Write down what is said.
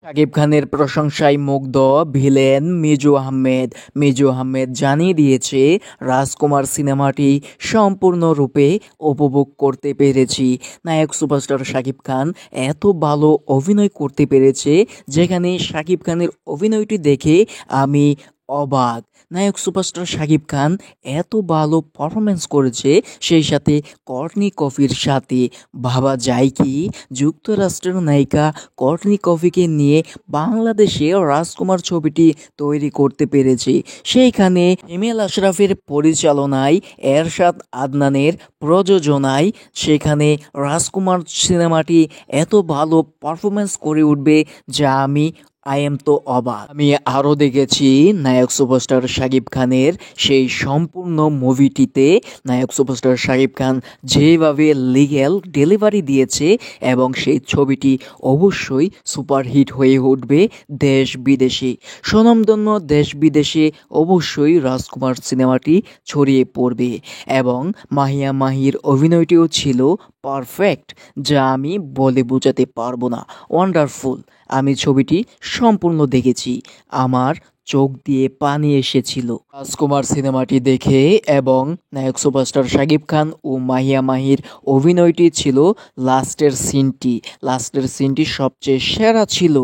শাকিব খানের প্রশংসায় মুগ্ধ ভিলেন মিজু আহমেদ জানিয়ে দিয়েছে, রাজকুমার সিনেমাটি সম্পূর্ণরূপে উপভোগ করতে পেরেছি। নায়ক সুপারস্টার শাকিব খান এত ভালো অভিনয় করতে পেরেছে, যেখানে শাকিব খানের অভিনয়টি দেখে আমি অবাক। নায়ক সুপারস্টার শাকিব খান এত ভালো পারফরমেন্স করেছে, সেই সাথে কর্টনি কফির সাথে। ভাবা যায় কি, যুক্তরাষ্ট্রের নায়িকা কর্টনি কফিকে নিয়ে বাংলাদেশে রাজকুমার ছবিটি তৈরি করতে পেরেছে। সেইখানে হিমেল আশরাফের পরিচালনায়, এরশাদ আদনানের প্রযোজনায় সেখানে রাজকুমার সিনেমাটি এত ভালো পারফরমেন্স করে উঠবে, যা আই এম তো অবাক। আমি আরও দেখেছি নায়ক সুপারস্টার শাকিব খানের সেই সম্পূর্ণ মুভিটিতে নায়ক সুপারস্টার শাকিব খান যেভাবে লিগ্যাল ডেলিভারি দিয়েছে, এবং সেই ছবিটি অবশ্যই সুপারহিট হয়ে উঠবে দেশ বিদেশে। স্বনামধন্য দেশ বিদেশে অবশ্যই রাজকুমার সিনেমাটি ছড়িয়ে পড়বে, এবং মাহিয়া মাহির অভিনয়টিও ছিল পারফেক্ট, যা আমি বলে বোঝাতে পারবো না। ওয়ান্ডারফুল। আমি ছবিটি সম্পূর্ণ দেখেছি, আমার চোখ দিয়ে পানি এসেছিল রাজকুমার সিনেমাটি দেখে। এবং নায়ক সুপারস্টার শাকিব খান ও মাহিয়া মাহির অভিনয়টি ছিল লাস্টের সিনটি সবচেয়ে সেরা ছিল।